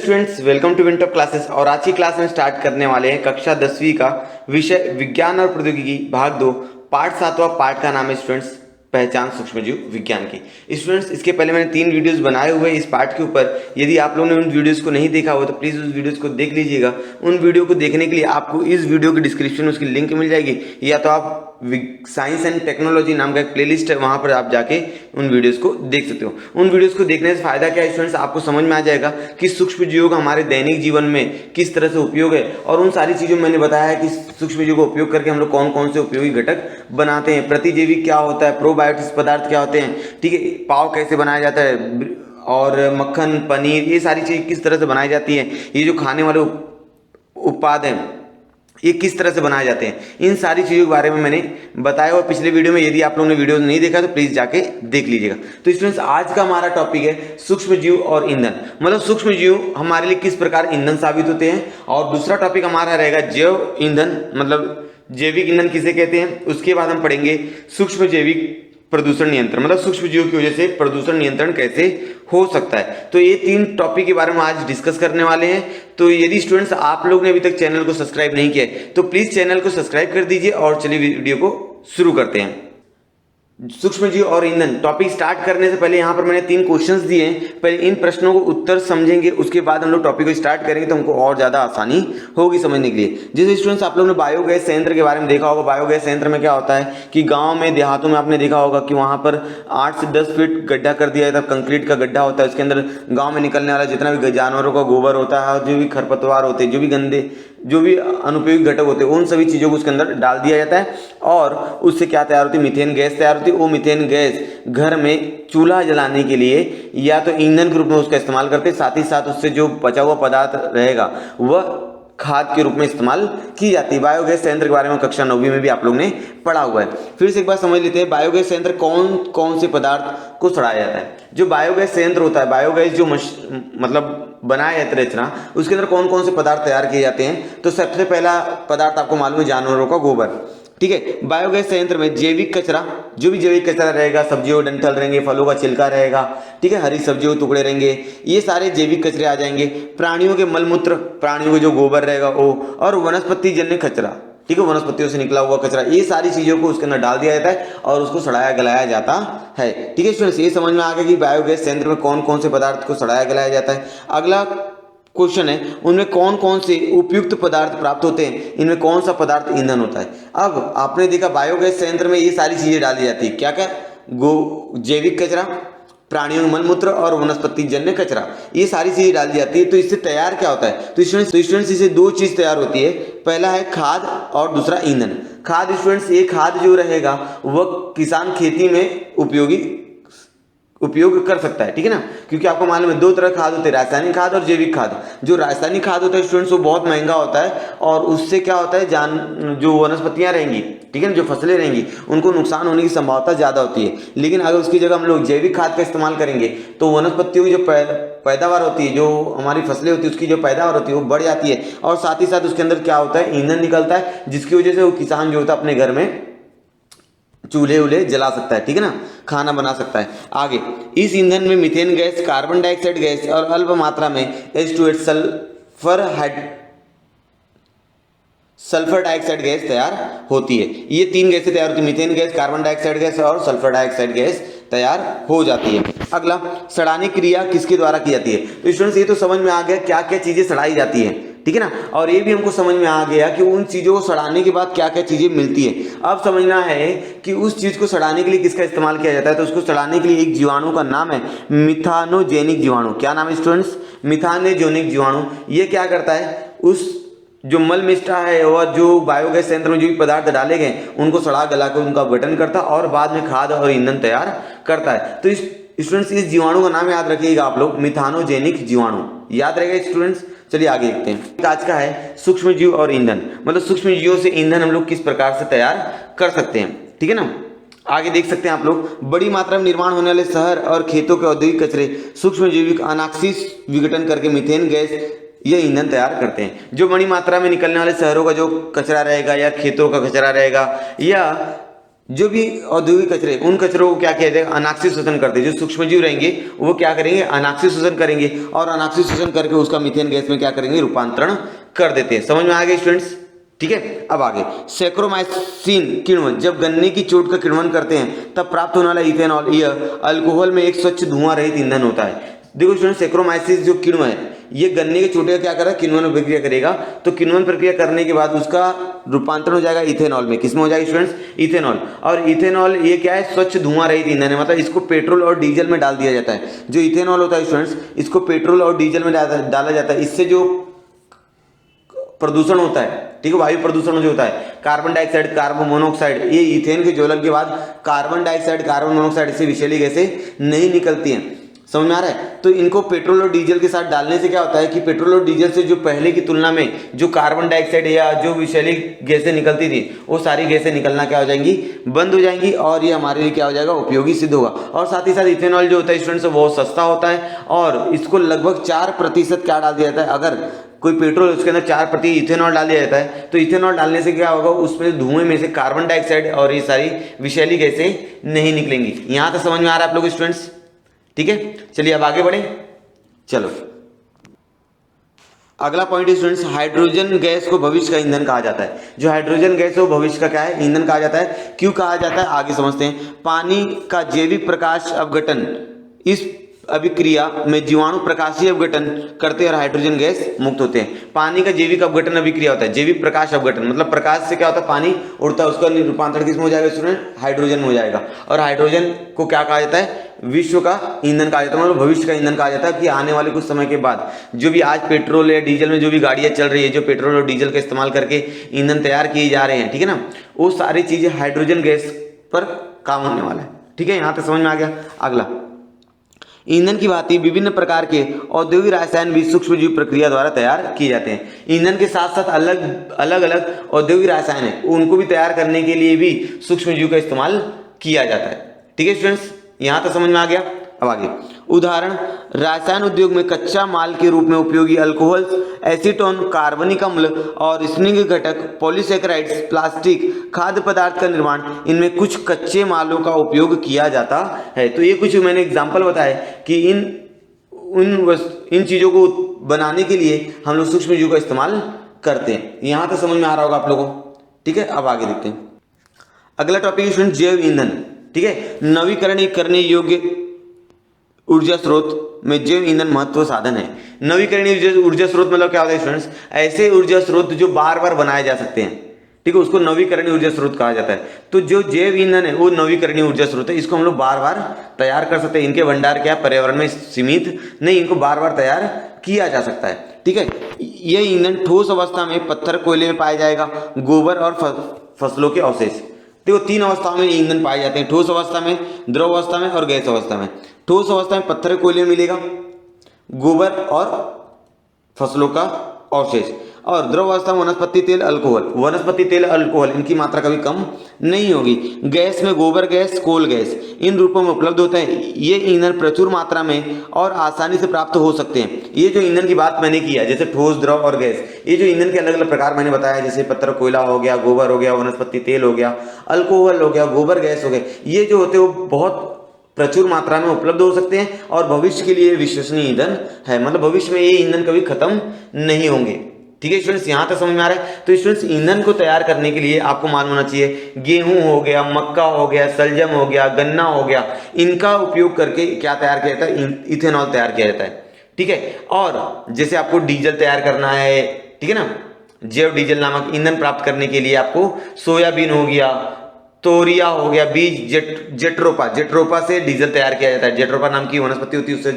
Students, welcome to Wintop classes. और आज की क्लास में स्टार्ट करने वाले हैं कक्षा 10वीं का विषय विज्ञान और प्रौद्योगिकी भाग 2 पाठ 7वां। पाठ का नाम है स्टूडेंट्स पहचान सूक्ष्मजीव विज्ञान की। स्टूडेंट्स, इसके पहले मैंने 3 वीडियोस बनाए हुए इस पाठ के ऊपर। यदि आप लोगों ने उन वीडियोस को नहीं देखा हो तो प्लीज़ उस वीडियोस को देख लीजिएगा। उन वीडियो को देखने के लिए आपको इस वीडियो के डिस्क्रिप्शन में उसकी लिंक मिल जाएगी, या तो आप साइंस एंड टेक्नोलॉजी नाम का एक प्लेलिस्ट है, वहाँ पर आप जाके उन वीडियोस को देख सकते हो। उन वीडियोस को देखने से फायदा क्या है स्टूडेंट्स, आपको समझ में आ जाएगा कि सूक्ष्मजीवों का हमारे दैनिक जीवन में किस तरह से उपयोग है। और उन सारी चीज़ों में मैंने बताया है कि सूक्ष्मजीवों का उपयोग करके हम लोग कौन कौन से उपयोगी घटक बनाते हैं, प्रतिजीवी क्या होता है, प्रोबायोटिक्स पदार्थ क्या होते हैं, ठीक है, पाव कैसे बनाया जाता है, और मक्खन, पनीर, ये सारी चीज़ किस तरह से बनाई जाती है, ये जो खाने वाले उत्पाद हैं ये किस तरह से बनाए जाते हैं, इन सारी चीज़ों के बारे में मैंने बताया हुआ पिछले वीडियो में। यदि आप लोगों ने वीडियो नहीं देखा तो प्लीज़ जाके देख लीजिएगा। तो स्टूडेंट्स, आज का हमारा टॉपिक है सूक्ष्मजीव और ईंधन, मतलब सूक्ष्मजीव हमारे लिए किस प्रकार ईंधन साबित होते हैं। और दूसरा टॉपिक हमारा रहेगा जैव ईंधन, मतलब जैविक ईंधन किसे कहते हैं। उसके बाद हम पढ़ेंगे सूक्ष्म जैविक प्रदूषण नियंत्रण, मतलब सूक्ष्मजीवों की वजह से प्रदूषण नियंत्रण कैसे हो सकता है। तो ये 3 टॉपिक के बारे में आज डिस्कस करने वाले हैं। तो यदि स्टूडेंट्स आप लोग ने अभी तक चैनल को सब्सक्राइब नहीं किया है तो प्लीज चैनल को सब्सक्राइब कर दीजिए। और चलिए वीडियो को शुरू करते हैं। सूक्ष्मजीव और ईंधन टॉपिक स्टार्ट करने से पहले यहाँ पर मैंने 3 क्वेश्चंस दिए हैं। पहले इन प्रश्नों को उत्तर समझेंगे, उसके बाद हम लोग टॉपिक को स्टार्ट करेंगे तो हमको और ज़्यादा आसानी होगी समझने के लिए। जैसे स्टूडेंट्स, आप लोगों ने बायोगैस संयंत्र के बारे में देखा होगा। बायोगैस संयंत्र में क्या होता है कि गाँव में, देहातों में आपने देखा होगा कि वहाँ पर 8 से 10 फीट गड्ढा कर दिया जाता है, कंक्रीट का गड्ढा होता है। उसके अंदर गाँव में निकलने वाला जितना भी जानवरों का गोबर होता है, जो भी खरपतवार होते हैं, जो भी गंदे, जो भी अनुपयोगी घटक होते हैं, उन सभी चीज़ों को उसके अंदर डाल दिया जाता है। और उससे क्या तैयार होती है, मीथेन गैस तैयार होती है। वो मीथेन गैस घर में चूल्हा जलाने के लिए या तो ईंधन के रूप में उसका इस्तेमाल करते हैं, साथ ही साथ उससे जो बचा हुआ पदार्थ रहेगा वह खाद के रूप में इस्तेमाल की जाती है। बायोगैस संयंत्र के बारे में कक्षा 9वीं में भी आप लोग ने पढ़ा हुआ है। फिर से एक बार समझ लेते हैं, बायोगैस संयंत्र कौन कौन से पदार्थ को सड़ाया जाता है। जो बायोगैस संयंत्र होता है, बायोगैस जो मतलब बनाया जाता है रचना, उसके अंदर कौन कौन से पदार्थ तैयार किए जाते हैं। तो सबसे पहला पदार्थ आपको मालूम है, जानवरों का गोबर, ठीक है। बायोगैस संयंत्र में जैविक कचरा, जो भी जैविक कचरा रहेगा, सब्जियों डंठल रहेंगे, फलों का छिलका रहेगा, ठीक है, हरी सब्जियों के टुकड़े रहेंगे, ये सारे जैविक कचरे आ जाएंगे। प्राणियों के मलमूत्र, प्राणियों के जो गोबर रहेगा वो, और वनस्पति जन्य कचरा, ठीक है, वनस्पतियों से निकला हुआ कचरा, ये सारी चीज़ों को उसके अंदर डाल दिया जाता है और उसको सड़ाया गलाया जाता है, ठीक है स्टूडेंट्स। ये समझ में आ गया कि बायोगैस संयंत्र में कौन कौन से पदार्थ को सड़ाया गलाया जाता है। अगला क्वेश्चन है, उनमें कौन कौन से उपयुक्त पदार्थ प्राप्त होते हैं, इनमें कौन सा पदार्थ ईंधन होता है। अब आपने देखा बायोगैस संयंत्र में ये सारी चीजें डाली जाती है, क्या क्या, जैविक कचरा, प्राणियों के मलमूत्र और वनस्पति जन्य कचरा, ये सारी चीजें डाली जाती है। तो इससे तैयार क्या होता है, तो स्टूडेंट्स इससे 2 चीज तैयार होती है। पहला है खाद और दूसरा ईंधन। खाद स्टूडेंट्स, ये खाद जो रहेगा वह किसान खेती में उपयोग कर सकता है, ठीक है ना, क्योंकि आपको मालूम है 2 तरह खाद होते हैं, रासायनिक खाद और जैविक खाद। जो रासायनिक खाद होता है स्टूडेंट्स वो बहुत महंगा होता है और उससे क्या होता है, जो वनस्पतियां रहेंगी, ठीक है ना, जो फसलें रहेंगी, उनको नुकसान होने की संभावना ज़्यादा होती है। लेकिन अगर उसकी जगह हम लोग जैविक खाद का इस्तेमाल करेंगे तो वनस्पतियों की जो पैदावार होती है, जो हमारी फसलें होती है, उसकी जो पैदावार होती है वो बढ़ जाती है। और साथ ही साथ उसके अंदर क्या होता है, ईंधन निकलता है, जिसकी वजह से वो किसान जो होता है अपने घर में चूल्हे जला सकता है, ठीक है ना, खाना बना सकता है। आगे, इस ईंधन में methane gas, carbon dioxide gas और अल्प मात्रा में H2S सल्फर डाइऑक्साइड गैस तैयार होती है। ये 3 गैसें तैयार होती है, methane gas, carbon dioxide gas और सल्फर डाइऑक्साइड गैस तैयार हो जाती है। अगला, सड़ाने क्रिया किसके द्वारा की जाती है। तो स्टूडेंट्स, ये तो समझ में आ गया क्या क्या चीजें सड़ाई जाती है, ठीक है ना, और ये भी हमको समझ में आ गया कि उन चीज़ों को सड़ाने के बाद क्या क्या चीज़ें मिलती है। अब समझना है कि उस चीज़ को सड़ाने के लिए किसका इस्तेमाल किया जाता है। तो उसको सड़ाने के लिए एक जीवाणु का नाम है मिथानोजेनिक जीवाणु। क्या नाम है स्टूडेंट्स, मिथानोजेनिक जीवाणु। ये क्या करता है, उस जो मल मिष्टा है और जो बायोगैस संयंत्र में जो भी पदार्थ डाले गए उनको सड़ा गला कर उनका गठन करता है और बाद में खाद और ईंधन तैयार करता है। तो स्टूडेंट्स, इस जीवाणु का नाम याद रखिएगा आप लोग, मिथानोजेनिक जीवाणु, याद रहेगा स्टूडेंट्स। चलिए आगे देखते हैं। आज का है सूक्ष्मजीव और ईंधन, मतलब सूक्ष्मजीवों से ईंधन हम लोग किस प्रकार से तैयार कर सकते हैं, ठीक है ना। आगे देख सकते हैं आप लोग, बड़ी मात्रा में निर्माण होने वाले शहर और खेतों के औद्योगिक कचरे सूक्ष्मजीविक अनाक्सिस विघटन करके मीथेन गैस ये ईंधन तैयार करते हैं। जो बड़ी मात्रा में निकलने वाले शहरों का जो कचरा रहेगा या खेतों का कचरा रहेगा या जो भी औद्योगिक कचरे, उन कचरों को क्या किया जाएगा, अनाक्षी शोषण करते हैं। जो सूक्ष्मजीव रहेंगे वो क्या करेंगे, अनाक्षी शोषण करेंगे और अनाक्षी शोषण करके उसका मीथेन गैस में क्या करेंगे, रूपांतरण कर देते हैं। समझ में आ गया स्टूडेंट्स? ठीक है, अब आगे सैक्रोमाइसिन किण्वन जब गन्ने की चोट का किण्वन करते हैं तब प्राप्त होने वाला इथेनॉल यह अल्कोहल में एक स्वच्छ धुआं रहित ईंधन होता है। देखो स्टूडेंट, सैक्रोमाइसिस जो किण्व है ये गन्ने के चोटे का क्या करेगा, किण्वन प्रक्रिया करेगा। तो किण्वन प्रक्रिया करने के बाद उसका रूपांतरण हो जाएगा इथेनॉल में। किसमें हो जाएगा स्टूडेंट्स, इथेनॉल। और इथेनॉल ये क्या है, स्वच्छ धुआं रहित ईंधन है, मतलब इसको पेट्रोल और डीजल में डाल दिया जाता है। जो इथेनॉल होता है स्टूडेंट्स, इसको पेट्रोल और डीजल में डाला जाता है। इससे जो प्रदूषण होता है, ठीक है, वायु प्रदूषण जो होता है, कार्बन डाइऑक्साइड, कार्बन मोनोऑक्साइड, ये इथेन के ज्वलन के बाद कार्बन डाइऑक्साइड, कार्बन मोनोऑक्साइड से विषैली गैसें नहीं निकलती हैं। समझ में आ रहा है? तो इनको पेट्रोल और डीजल के साथ डालने से क्या होता है कि पेट्रोल और डीजल से जो पहले की तुलना में जो कार्बन डाइऑक्साइड या जो विषैली गैसें निकलती थी वो सारी गैसें निकलना क्या हो जाएंगी, बंद हो जाएंगी। और ये हमारे लिए क्या हो जाएगा, उपयोगी सिद्ध होगा। और साथ ही साथ इथेनॉल जो होता है स्टूडेंट्स वो सस्ता होता है और इसको लगभग 4% क्या डाल दिया जाता है, अगर कोई पेट्रोल उसके अंदर 4% इथेनॉल डाल दिया जाता है तो इथेनॉल डालने से क्या होगा, उसमें धुएं में से कार्बन डाइऑक्साइड और ये सारी विषैली गैसें नहीं निकलेंगी। यहां तक समझ में आ रहा है आप लोग स्टूडेंट्स? ठीक है, चलिए अब आगे बढ़े। चलो अगला पॉइंट स्टूडेंट्स, हाइड्रोजन गैस को भविष्य का ईंधन कहा जाता है। जो हाइड्रोजन गैस है वो भविष्य का क्या है, ईंधन कहा जाता है। क्यों कहा जाता है आगे समझते हैं। पानी का जैविक प्रकाश अपघटन, इस अभिक्रिया में जीवाणु प्रकाशीय अपघटन करते हैं और हाइड्रोजन गैस मुक्त होते हैं। पानी का जैविक अपघटन अभिक्रिया होता है, जैविक प्रकाश अपघटन मतलब प्रकाश से क्या होता है, पानी उड़ता है, उसका रूपांतरण किसमें हो जाएगा स्टूडेंट, हाइड्रोजन में हो जाएगा। और हाइड्रोजन को क्या कहा जाता है, विश्व का ईंधन कहा जाता है, मतलब भविष्य का ईंधन कहा जाता है। कि आने वाले कुछ समय के बाद जो भी आज पेट्रोल या डीजल में जो भी गाड़ियां चल रही है, जो पेट्रोल और डीजल का इस्तेमाल करके ईंधन तैयार किए जा रहे हैं, ठीक है ना, वो सारी चीजें हाइड्रोजन गैस पर काम होने वाला है। ठीक है, यहां तक समझ में आ गया। अगला, ईंधन की भांति विभिन्न प्रकार के औद्योगिक रसायन भी सूक्ष्मजीव प्रक्रिया द्वारा तैयार किए जाते हैं। ईंधन के साथ साथ अलग अलग औद्योगिक रसायन है, उनको भी तैयार करने के लिए भी सूक्ष्मजीव का इस्तेमाल किया जाता है। ठीक है स्टूडेंट्स, यहां तक समझ में आ गया। अब आगे उदाहरण, रसायन उद्योग में कच्चा माल के रूप में उपयोगी अल्कोहल, एसीटोन, कार्बनिक अम्ल और स्निग्ध घटक, पॉलीसैकेराइड्स, प्लास्टिक, खाद्य पदार्थ का निर्माण, इनमें कुछ कच्चे मालों का उपयोग किया जाता है। तो ये कुछ मैंने एग्जाम्पल बताया कि इन चीजों को बनाने के लिए हम लोग सूक्ष्मजीव का इस्तेमाल करते हैं। यहां तक समझ में आ रहा होगा आप लोगों को। ठीक है, अब आगे देखते हैं। अगला टॉपिक स्टूडेंट, जैव ईंधन। ठीक है, नवीकरण करने योग्य ऊर्जा स्रोत में जैव ईंधन महत्व साधन है। नवीकरणीय ऊर्जा स्रोत मतलब क्या होता है स्टूडेंट्स, ऐसे ऊर्जा स्रोत जो बार बार बनाए जा सकते हैं। ठीक है, उसको नवीकरणीय ऊर्जा स्रोत कहा जाता है। तो जो जैव ईंधन है वो नवीकरणीय ऊर्जा स्रोत है, इसको हम लोग बार बार तैयार कर सकते हैं। इनके भंडार क्या पर्यावरण में सीमित नहीं, इनको बार बार तैयार किया जा सकता है। ठीक है, ये ईंधन ठोस अवस्था में पत्थर कोयले में पाया जाएगा, गोबर और फसलों के अवशेष। देखो 3 अवस्थाओं में ईंधन पाए जाते हैं, ठोस अवस्था में, द्रव अवस्था में और गैस अवस्था में। ठोस अवस्था में पत्थर कोयले में मिलेगा, गोबर और फसलों का अवशेष। और द्रव अवस्था में वनस्पति तेल, अल्कोहल। वनस्पति तेल, अल्कोहल इनकी मात्रा कभी कम नहीं होगी। गैस में गोबर गैस, कोल गैस इन रूपों में उपलब्ध होते हैं। ये ईंधन प्रचुर मात्रा में और आसानी से प्राप्त हो सकते हैं। ये जो ईंधन की बात मैंने की है, जैसे ठोस, द्रव और गैस, ये जो ईंधन के अलग अलग प्रकार मैंने बताया, जैसे पत्थर कोयला हो गया, गोबर हो गया, वनस्पति तेल हो गया, अल्कोहल हो गया, गोबर गैस हो गया, ये जो होते हैं वो बहुत प्रचुर मात्रा में उपलब्ध हो सकते हैं और भविष्य के लिए विश्वसनीय ईंधन है। मतलब भविष्य में ये ईंधन कभी खत्म नहीं होंगे। ठीक है स्टूडेंट्स, यहां तक समझ में आ रहा है। तो स्टूडेंट्स, ईंधन को तैयार करने के लिए आपको मालूम होना चाहिए, गेहूं हो गया, मक्का हो गया, सलजम हो गया, गन्ना हो गया, इनका उपयोग करके क्या तैयार किया जाता है, इथेनॉल तैयार किया जाता है। ठीक है, और जैसे आपको डीजल तैयार करना है, ठीक है ना, जैव डीजल नामक ईंधन प्राप्त करने के लिए आपको सोयाबीन हो गया, तोरिया हो गया, बीज, जेट्रोपा से डीजल तैयार किया जाता है। जेट्रोपा नाम की वनस्पति होती है, उससे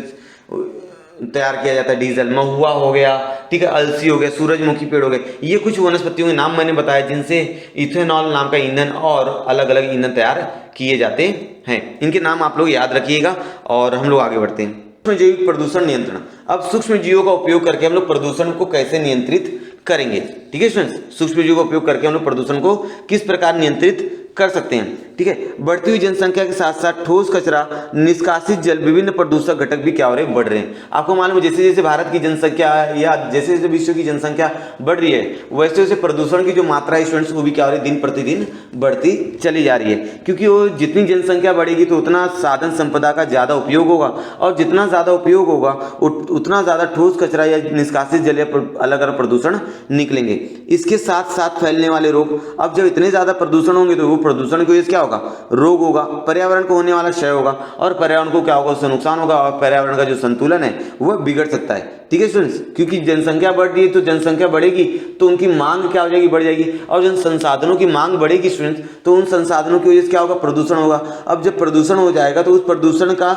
तैयार किया जाता है डीजल। महुआ हो गया, ठीक है, अलसी हो गया, सूरजमुखी पेड़ हो गए, ये कुछ वनस्पतियों के नाम मैंने बताया जिनसे इथेनॉल नाम का ईंधन और अलग अलग ईंधन तैयार किए जाते हैं। इनके नाम आप लोग याद रखिएगा और हम लोग आगे बढ़ते हैं। सूक्ष्म जैविक प्रदूषण नियंत्रण। अब सूक्ष्म जीवों का उपयोग करके हम लोग प्रदूषण को कैसे नियंत्रित करेंगे। ठीक है स्टूडेंट्स, सूक्ष्म जीवों का उपयोग करके हम लोग प्रदूषण को किस प्रकार नियंत्रित कर सकते हैं। ठीक है। बढ़ती हुई जनसंख्या के साथ साथ ठोस कचरा, निष्कासित जल, विभिन्न प्रदूषक घटक भी क्या हो रहे हैं, बढ़ रहे हैं। आपको मालूम है जैसे जैसे भारत की जनसंख्या या जैसे जैसे विश्व की जनसंख्या बढ़ रही है वैसे वैसे प्रदूषण की जो मात्रा है स्टूडेंट्स वो भी क्या हो रही है, दिन प्रतिदिन बढ़ती चली जा रही है। क्योंकि वो जितनी जनसंख्या बढ़ेगी तो उतना साधन संपदा का ज्यादा उपयोग होगा, और जितना ज्यादा उपयोग होगा उतना ज्यादा ठोस कचरा या निष्कासित जल या अलग अलग प्रदूषण निकलेंगे। इसके साथ साथ फैलने वाले रोग, अब जब इतने ज्यादा प्रदूषण होंगे तो वो प्रदूषण की वजह से क्या होगा, रोग होगा, पर्यावरण को होने वाला क्षय होगा, और पर्यावरण को क्या होगा, उससे नुकसान होगा, और पर्यावरण का जो संतुलन है वह बिगड़ सकता है। ठीक है स्टूडेंट्स, क्योंकि जनसंख्या बढ़ रही है तो जनसंख्या बढ़ेगी तो उनकी मांग क्या हो जाएगी, बढ़ जाएगी, और जब संसाधनों की मांग बढ़ेगी स्टूडेंट्स तो उन संसाधनों की वजह से क्या होगा, प्रदूषण होगा। अब जब प्रदूषण हो जाएगा तो उस प्रदूषण का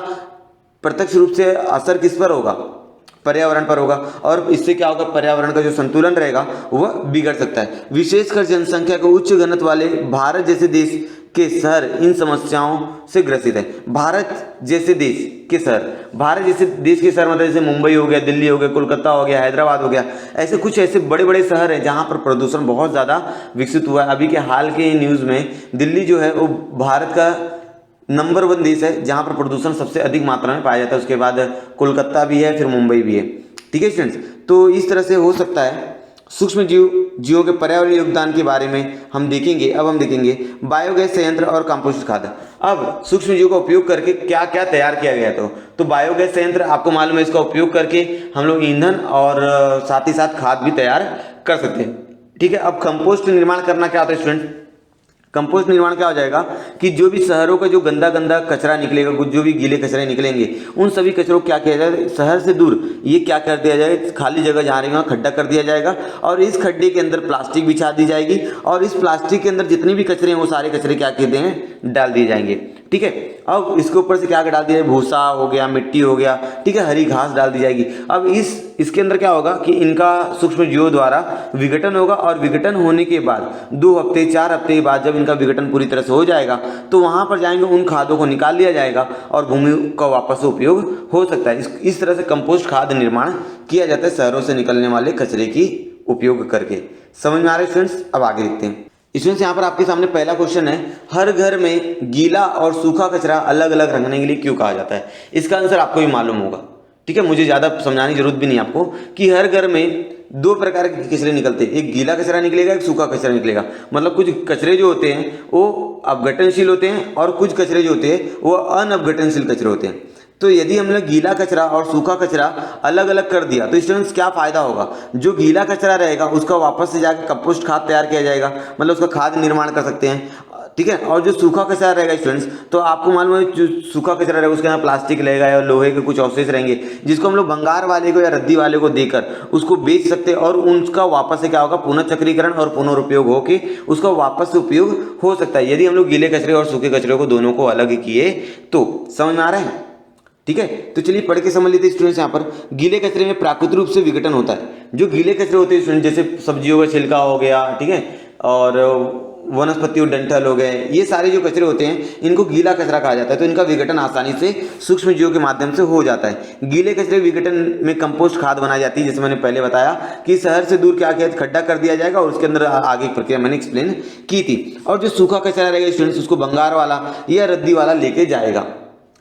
प्रत्यक्ष रूप से असर किस पर होगा, पर्यावरण पर होगा, और इससे क्या होगा, पर्यावरण का जो संतुलन रहेगा वह बिगड़ सकता है। विशेषकर जनसंख्या के उच्च घनत्व वाले भारत जैसे देश के शहर इन समस्याओं से ग्रसित है। भारत जैसे देश के शहर, भारत जैसे देश के शहर मतलब जैसे मुंबई हो गया, दिल्ली हो गया, कोलकाता हो गया, हैदराबाद हो गया, ऐसे कुछ ऐसे बड़े बड़े शहर हैं जहां पर प्रदूषण बहुत ज़्यादा विकसित हुआ है। अभी के हाल के न्यूज़ में दिल्ली जो है वो भारत का नंबर 1 देश है जहां पर प्रदूषण सबसे अधिक मात्रा में पाया जाता है। उसके बाद कोलकाता भी है, फिर मुंबई भी है। ठीक है स्टूडेंट्स, तो इस तरह से हो सकता है। सूक्ष्म जीवों के पर्यावरण योगदान के बारे में हम देखेंगे। अब हम देखेंगे बायोगैस संयंत्र और कंपोस्ट खाद। अब सूक्ष्म जीवों का उपयोग करके क्या क्या तैयार किया गया तो बायोगैस संयंत्र आपको मालूम है, इसका उपयोग करके हम लोग ईंधन और साथ ही साथ खाद भी तैयार कर सकते हैं। ठीक है, अब कंपोस्ट निर्माण करना क्या होता है स्टूडेंट, कंपोस्ट निर्माण क्या हो जाएगा कि जो भी शहरों का जो गंदा गंदा कचरा निकलेगा, जो भी गीले कचरे निकलेंगे, उन सभी कचरों को क्या किया जाएगा, शहर से दूर ये क्या कर दिया जाएगा, खाली जगह जहाँ रहेगी वहाँ खड्डा कर दिया जाएगा, और इस खड्डे के अंदर प्लास्टिक बिछा दी जाएगी, और इस प्लास्टिक के अंदर जितने भी कचरे हैं वो सारे कचरे क्या कहते हैं, डाल दिए जाएंगे। ठीक है, अब इसके ऊपर से क्या डाल दिया जाए, भूसा हो गया, मिट्टी हो गया, ठीक है, हरी घास डाल दी जाएगी। अब इसके अंदर क्या होगा कि इनका सूक्ष्म जीवों द्वारा विघटन होगा, और विघटन होने के बाद 2 हफ्ते 4 हफ्ते के बाद जब इनका विघटन पूरी तरह से हो जाएगा तो वहां पर जाएंगे, उन खादों को निकाल लिया जाएगा और भूमि का वापस से उपयोग हो सकता है। इस तरह से कंपोस्ट खाद निर्माण किया जाता है शहरों से निकलने वाले कचरे की उपयोग करके। समझ में आ रहा है स्टूडेंट्स? अब आगे देखते हैं। स्टूडेंट्स यहाँ पर आपके सामने पहला क्वेश्चन है, हर घर में गीला और सूखा कचरा अलग अलग रखने के लिए क्यों कहा जाता है? इसका आंसर आपको भी मालूम होगा। ठीक है, मुझे ज्यादा समझाने की जरूरत भी नहीं आपको कि हर घर में 2 प्रकार के कचरे निकलते हैं, एक गीला कचरा निकलेगा, एक सूखा कचरा निकलेगा। मतलब कुछ कचरे जो होते हैं वो अपघटनशील होते हैं, और कुछ कचरे जो होते हैं वो अनअपघटनशील कचरे होते हैं। तो यदि हमने गीला कचरा और सूखा कचरा अलग अलग कर दिया तो स्टूडेंट्स क्या फायदा होगा, जो गीला कचरा रहेगा उसका वापस से जाकर कंपोस्ट खाद तैयार किया जाएगा, मतलब उसका खाद निर्माण कर सकते हैं। ठीक है, और जो सूखा कचरा रहेगा स्टूडेंट्स, तो आपको मालूम है जो सूखा कचरा रहेगा उसके अंदर प्लास्टिक रहेगा या लोहे के कुछ अवशेष रहेंगे, जिसको हम लोग भंगार वाले को या रद्दी वाले को देकर उसको बेच सकते हैं, और उनका वापस से क्या होगा, पुनः चक्रीकरण और पुनरुपयोग होकर उसका वापस से उपयोग हो सकता है, यदि हम लोग गीले कचरे और सूखे कचरे को दोनों को अलग किए तो। समझ में आ रहा है? ठीक है, तो चलिए पढ़ के समझ लेते हैं स्टूडेंट्स। यहाँ पर गीले कचरे में प्राकृतिक रूप से विघटन होता है। जो गीले कचरे होते हैं स्टूडेंट, जैसे सब्जियों का छिलका हो गया, ठीक है, और वनस्पति और डंठल हो गए, ये सारे जो कचरे होते हैं इनको गीला कचरा कहा जाता है। तो इनका विघटन आसानी से सूक्ष्म जीवों के माध्यम से हो जाता है। गीले कचरे विघटन में कंपोस्ट खाद बनाई जाती है, जैसे मैंने पहले बताया कि शहर से दूर क्या किया, खड्डा कर दिया जाएगा और उसके अंदर आगे की प्रक्रिया मैंने एक्सप्लेन की थी। और जो सूखा कचरा रहेगा स्टूडेंट्स, उसको भंगार वाला या रद्दी वाला लेके जाएगा।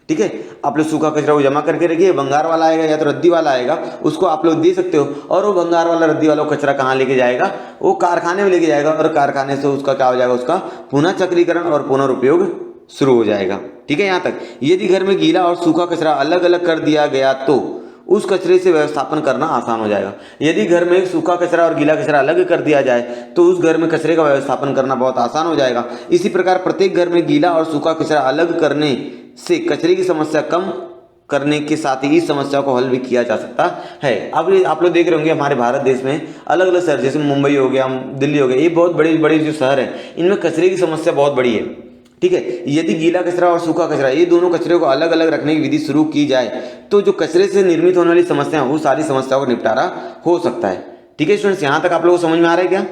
ठीक है, आप लोग सूखा कचरा को जमा करके रखिए, भंगार वाला आएगा या तो रद्दी वाला आएगा, उसको आप लोग दे सकते हो, और वो भंगार वाला रद्दी वाला कचरा कहाँ लेके जाएगा, वो कारखाने में लेके जाएगा, और कारखाने से उसका क्या हो जाएगा, उसका पुनः चक्रीकरण और पुनरुपयोग शुरू हो जाएगा। ठीक है, यहाँ तक। यदि घर में गीला और सूखा कचरा अलग अलग कर दिया गया तो उस कचरे से व्यवस्थापन करना आसान हो जाएगा। यदि घर में सूखा कचरा और गीला कचरा अलग कर दिया जाए तो उस घर में कचरे का व्यवस्थापन करना बहुत आसान हो जाएगा। इसी प्रकार प्रत्येक घर में गीला और सूखा कचरा अलग करने से कचरे की समस्या कम करने के साथ ही इस समस्या को हल भी किया जा सकता है। अब आप लोग देख रहे होंगे हमारे भारत देश में अलग अलग शहर, जैसे मुंबई हो गया, दिल्ली हो गया, ये बहुत बड़े बड़े जो शहर हैं इनमें कचरे की समस्या बहुत बड़ी है। ठीक है, यदि गीला कचरा और सूखा कचरा ये दोनों कचरे को अलग अलग रखने की विधि शुरू की जाए तो जो कचरे से निर्मित होने वाली समस्या वो सारी समस्याओं का निपटारा हो सकता है। ठीक है स्टूडेंट्स, यहाँ तक आप लोगों को समझ में आ रहा है क्या?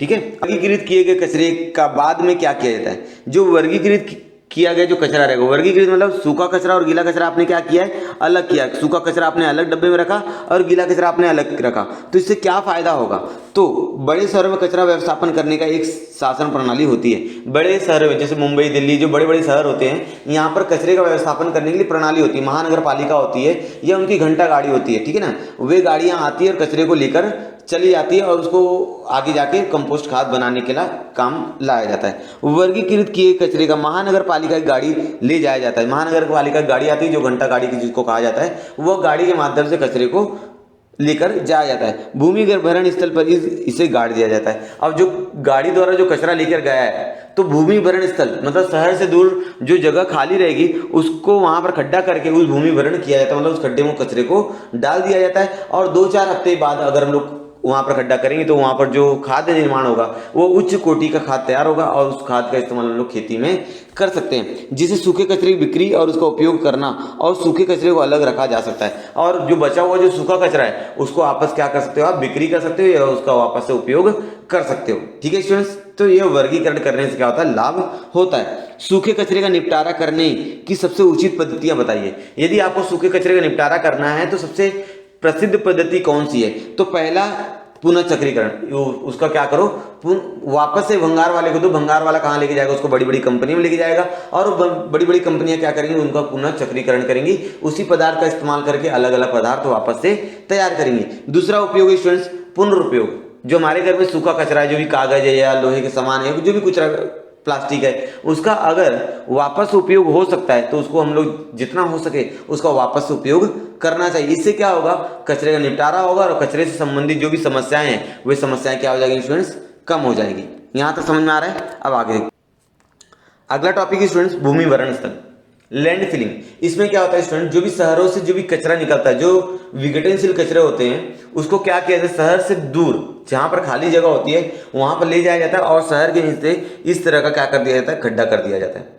ठीक है, वर्गीकृत किए गए कचरे का बाद में क्या किया जाता है? जो वर्गीकृत किया गया जो कचरा रहेगा। वर्गीकृत मतलब सूखा कचरा और गीला कचरा आपने क्या किया है, अलग किया है। सूखा कचरा आपने अलग डब्बे में रखा और गीला कचरा आपने अलग रखा। तो इससे क्या फायदा होगा, तो बड़े शहरों में कचरा व्यवस्थापन करने का एक शासन प्रणाली होती है। बड़े शहर में जैसे मुंबई, दिल्ली, जो बड़े बड़े शहर होते हैं, यहाँ पर कचरे का व्यवस्थापन करने के लिए प्रणाली होती है। महानगर पालिका होती है या उनकी घंटा गाड़ी होती है, ठीक है ना। वे गाड़ियाँ आती है और कचरे को लेकर चली जाती है और उसको आगे जाके कंपोस्ट खाद बनाने के लिए काम लाया जाता है। वर्गीकृत किए कचरे का महानगर पालिका की गाड़ी ले जाया जाता है। महानगर पालिका की गाड़ी आती है जो घंटा गाड़ी जिसको कहा जाता है, वह गाड़ी के माध्यम से कचरे को लेकर जाया जाता है। भूमिगत भरण स्थल पर इसे गाड़ दिया जाता है। अब जो गाड़ी द्वारा जो कचरा लेकर गया है, तो भूमि भरण स्थल मतलब शहर से दूर जो जगह खाली रहेगी उसको वहां पर खड्डा करके उस भूमि भरण किया जाता है, मतलब उस खड्डे में कचरे को डाल दिया जाता है। और 2-4 हफ्ते बाद अगर हम लोग वहां पर खड्डा करेंगे तो वहां पर जो खाद्य निर्माण होगा वो उच्च कोटि का खाद तैयार होगा और उस खाद का इस्तेमाल हम लोग खेती में कर सकते हैं, जिसे सूखे कचरे की बिक्री और उसका उपयोग करना और सूखे कचरे को अलग रखा जा सकता है। और जो बचा हुआ जो सूखा कचरा है उसको आपस क्या कर सकते हो, आप बिक्री कर सकते हो या उसका वापस से उपयोग कर सकते हो। ठीक है स्टूडेंट्स, तो यह वर्गीकरण करने से क्या होता है, लाभ होता है। सूखे कचरे का निपटारा करने की सबसे उचित पद्धतियां बताइए। यदि आपको सूखे कचरे का निपटारा करना है तो सबसे प्रसिद्ध पद्धति कौन सी है, तो पहला पुनः चक्रीकरण। उसका क्या करो, वापस से भंगार वाले को दो। भंगार वाला कहाँ लेके जाएगा, उसको बड़ी बड़ी कंपनी में लेके जाएगा और बड़ी बड़ी कंपनियां क्या करेंगी, उनका पुनः चक्रीकरण करेंगी, उसी पदार्थ का इस्तेमाल करके अलग अलग पदार्थ वापस से तैयार करेंगी। दूसरा उपयोग स्टूडेंट्स पुनरुपयोग। जो हमारे घर में सूखा कचरा है, जो भी कागज है या लोहे के सामान है, जो भी कुछ प्लास्टिक है, उसका अगर वापस उपयोग हो सकता है तो उसको हम लोग जितना हो सके उसका वापस उपयोग करना चाहिए। इससे क्या होगा, कचरे का निपटारा होगा और कचरे से संबंधित जो भी समस्याएं हैं वे समस्याएं क्या हो जाएगी स्टूडेंट्स, कम हो जाएगी। यहां तक समझ में आ रहा है। अब आगे अगला टॉपिक है स्टूडेंट्स भूमि भरण स्थल, लैंड फिलिंग। इसमें क्या होता है स्टूडेंट, जो भी शहरों से जो भी कचरा निकलता है, जो विघटनशील कचरे होते हैं, उसको क्या किया जाता है, शहर से दूर जहां पर खाली जगह होती है वहां पर ले जाया जाता है और शहर के नीचे इस तरह का क्या कर दिया जाता है, खड्डा कर दिया जाता है।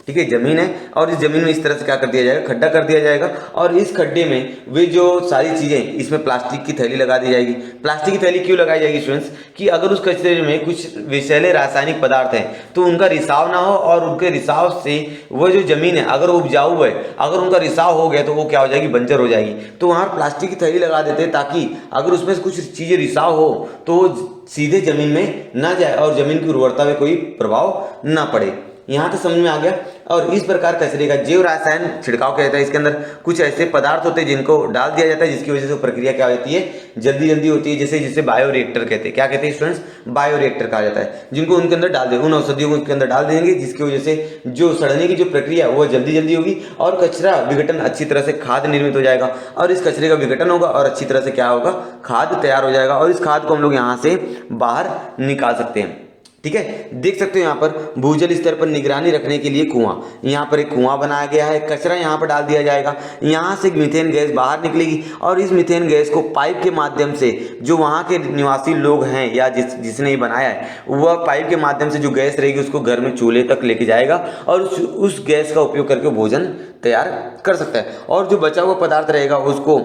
ठीक है, जमीन है और इस जमीन में इस तरह से क्या कर दिया जाएगा, खड्डा कर दिया जाएगा और इस खड्डे में वे जो सारी चीजें, इसमें प्लास्टिक की थैली लगा दी जाएगी। प्लास्टिक की थैली क्यों लगाई जाएगी स्टूडेंट्स, कि अगर उस कचरे में कुछ विषैले रासायनिक पदार्थ हैं तो उनका रिसाव ना हो और उनके रिसाव से वो जो जमीन है अगर उपजाऊ है, अगर उनका रिसाव हो गया तो वो क्या हो जाएगी, बंजर हो जाएगी। तो वहां प्लास्टिक की थैली लगा देते हैं ताकि अगर उसमें से कुछ चीजें रिसाव हो तो वो सीधे जमीन में ना जाए और जमीन की उर्वरता में कोई प्रभाव ना पड़े। यहां तो समझ में आ गया। और इस प्रकार कचरे का जैव रसायन छिड़काव किया जाता है। इसके अंदर कुछ ऐसे पदार्थ होते हैं जिनको डाल दिया जाता है, जिसकी वजह से प्रक्रिया क्या होती है, जल्दी जल्दी होती है। जैसे जिसे बायोरिएक्टर कहते हैं। क्या कहते हैं स्टूडेंट्स, बायोरिएक्टर कहा जाता है। जिनको उनके अंदर डाल दे, उन औषधियों को उसके अंदर डाल देंगे जिसकी वजह से जो सड़ने की जो प्रक्रिया है वो जल्दी जल्दी होगी और कचरा विघटन अच्छी तरह से खाद निर्मित हो जाएगा और इस कचरे का विघटन होगा और अच्छी तरह से क्या होगा, खाद तैयार हो जाएगा और इस खाद को हम लोग यहाँ से बाहर निकाल सकते हैं। ठीक है, देख सकते हो यहाँ पर भूजल स्तर पर निगरानी रखने के लिए कुआं, यहाँ पर एक कुआं बनाया गया है। कचरा यहाँ पर डाल दिया जाएगा, यहाँ से मीथेन गैस बाहर निकलेगी और इस मीथेन गैस को पाइप के माध्यम से जो वहाँ के निवासी लोग हैं या जिसने ये बनाया है वह पाइप के माध्यम से जो गैस रहेगी उसको घर में चूल्हे तक लेके जाएगा और उस गैस का उपयोग करके भोजन तैयार कर सकता है और जो बचा हुआ पदार्थ रहेगा उसको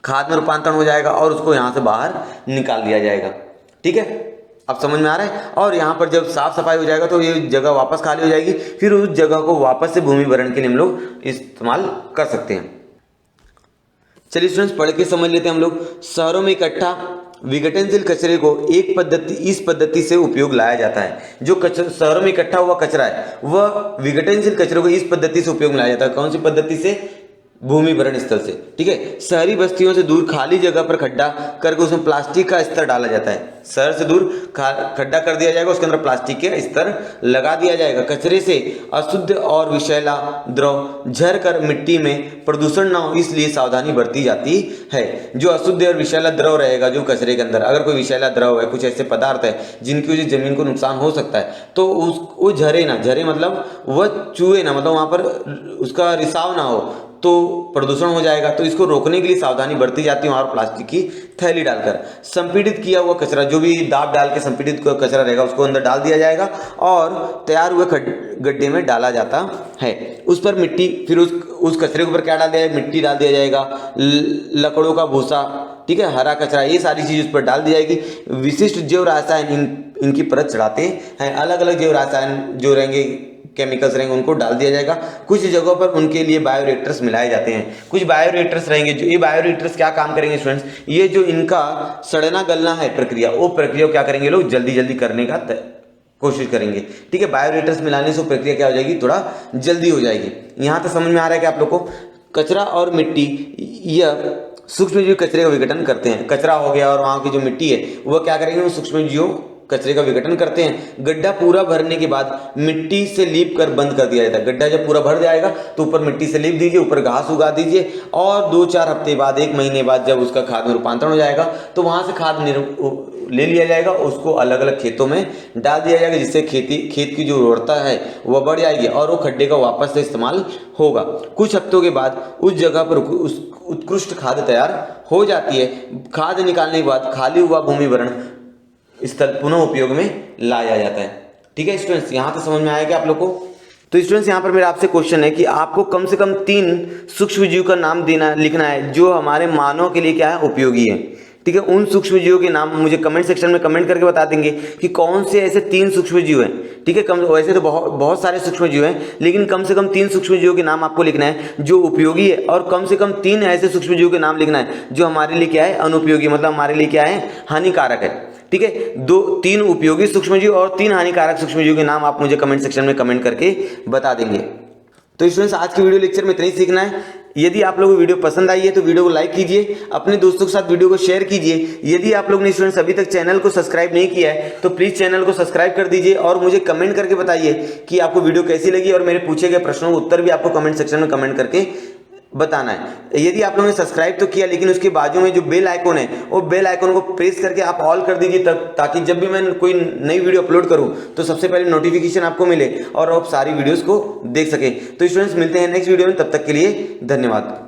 खाद में रूपांतरण हो जाएगा और उसको यहाँ से बाहर निकाल दिया जाएगा। ठीक है, अब समझ में आ रहा है। और यहाँ पर जब साफ सफाई हो जाएगा तो ये जगह वापस खाली हो जाएगी, फिर उस जगह को वापस से भूमि भरण के लिए हम लोग इस्तेमाल कर सकते हैं। चलिए स्टूडेंट्स पढ़ के समझ लेते हैं हम लोग। शहरों में इकट्ठा विघटनशील कचरे को इस पद्धति से उपयोग लाया जाता है। जो शहरों में इकट्ठा हुआ कचरा है वह विघटनशील कचरे को इस पद्धति से उपयोग में लाया जाता है। कौन सी पद्धति से, भूमि भरण स्थल से। ठीक है, शहरी बस्तियों से दूर खाली जगह पर खड्डा करके उसमें प्लास्टिक का स्तर डाला जाता है। शहर से दूर खड्डा कर दिया जाएगा, उसके अंदर प्लास्टिक के स्तर लगा दिया जाएगा। कचरे से अशुद्ध और विषैला द्रव झर कर मिट्टी में प्रदूषण न हो इसलिए सावधानी बरती जाती है। जो अशुद्ध और विषैला द्रव रहेगा जो कचरे के अंदर, अगर कोई विषैला द्रव है, कुछ ऐसे पदार्थ है जिनकी वजह से जमीन को नुकसान हो सकता है तो वो झरे ना, झरे मतलब वह चूहे ना, मतलब वहां पर उसका रिसाव ना हो तो प्रदूषण हो जाएगा। तो इसको रोकने के लिए सावधानी बरती जाती है और प्लास्टिक की थैली डालकर संपीड़ित किया हुआ कचरा, जो भी दाब डाल के संपीड़ित कचरा रहेगा उसको अंदर डाल दिया जाएगा और तैयार हुए गड्ढे में डाला जाता है। उस पर मिट्टी, फिर उस कचरे के ऊपर क्या डाल दिया जाएगा, मिट्टी डाल दिया जाएगा, लकड़ों का भूसा, ठीक है, हरा कचरा, ये सारी चीज उस पर डाल दी जाएगी। विशिष्ट जैव रसायन इनकी परत चढ़ाते हैं। अलग अलग जैव रसायन जो रहेंगे केमिकल्स रहेंगे उनको डाल दिया जाएगा। कुछ जगहों पर उनके लिए बायोरिएक्टर्स मिलाए जाते हैं। कुछ बायोरिएक्टर्स रहेंगे, जो ये बायोरिएक्टर्स क्या काम करेंगे स्टूडेंट्स, ये जो इनका सड़ना गलना है प्रक्रिया, वो प्रक्रिया क्या करेंगे लोग जल्दी जल्दी करने का कोशिश करेंगे। ठीक है, बायोरिएक्टर्स मिलाने से प्रक्रिया क्या हो जाएगी, थोड़ा जल्दी हो जाएगी। यहाँ तक समझ में आ रहा है कि आप लोग को कचरा और मिट्टी यह सूक्ष्मजीव कचरे का विघटन करते हैं। कचरा हो गया और वहाँ की जो मिट्टी है वह क्या करेंगे, वो सूक्ष्मजीव कचरे का विघटन करते हैं। गड्ढा पूरा भरने के बाद मिट्टी से लीप कर बंद कर दिया जाता है। गड्ढा जब पूरा भर जाएगा तो ऊपर मिट्टी से लीप दीजिए, ऊपर घास उगा दीजिए और 2-4 हफ्ते बाद, 1 महीने बाद जब उसका खाद में रूपांतरण हो जाएगा तो वहां से खाद ले लिया जाएगा, उसको अलग अलग खेतों में डाल दिया जाएगा, जिससे खेत की जो उर्वरता है वह बढ़ जाएगी और वो खड्डे का वापस से इस्तेमाल होगा। कुछ हफ्तों के बाद उस जगह पर उस उत्कृष्ट खाद तैयार हो जाती है। खाद निकालने के बाद खाली हुआ भूमिवरण स्थल पुनः उपयोग में लाया जाता है। ठीक है स्टूडेंट्स, यहाँ तक समझ में आया कि आप लोग को। तो स्टूडेंट्स यहाँ पर मेरा आपसे क्वेश्चन है कि आपको कम से कम 3 सूक्ष्मजीव का नाम लिखना है जो हमारे मानव के लिए क्या है, उपयोगी है। ठीक है, उन सूक्ष्मजीवों के नाम मुझे कमेंट सेक्शन में कमेंट करके बता देंगे कि कौन से ऐसे 3 सूक्ष्मजीव हैं। ठीक है, वैसे तो बहुत सारे सूक्ष्मजीव हैं, लेकिन कम से कम 3 सूक्ष्मजीवों के नाम आपको लिखना है जो उपयोगी है, और कम से कम 3 ऐसे सूक्ष्मजीवों के नाम लिखना है जो हमारे लिए क्या है, अनुपयोगी, मतलब हमारे लिए क्या है, हानिकारक है। ठीक है, 3 उपयोगी सूक्ष्मजीव और 3 हानिकारक सूक्ष्मजीव के नाम आप मुझे कमेंट सेक्शन में कमेंट करके बता देंगे। तो स्टूडेंट्स, आज की वीडियो लेक्चर में इतना ही सीखना है। यदि आप लोगों को वीडियो पसंद आई है तो वीडियो को लाइक कीजिए, अपने दोस्तों के साथ वीडियो को शेयर कीजिए। यदि आप लोग ने स्टूडेंट्स अभी तक चैनल को सब्सक्राइब नहीं किया है तो प्लीज चैनल को सब्सक्राइब कर दीजिए और मुझे कमेंट करके बताइए कि आपको वीडियो कैसी लगी, और मेरे पूछे गए प्रश्नों का उत्तर भी आपको कमेंट सेक्शन में कमेंट करके बताना है। यदि आप लोगों ने सब्सक्राइब तो किया, लेकिन उसके बाजू में जो बेल आइकन है वो बेल आइकन को प्रेस करके आप ऑल कर दीजिए, तब ताकि जब भी मैं कोई नई वीडियो अपलोड करूं तो सबसे पहले नोटिफिकेशन आपको मिले और आप सारी वीडियोस को देख सके। तो स्टूडेंट्स, मिलते हैं नेक्स्ट वीडियो में, तब तक के लिए धन्यवाद।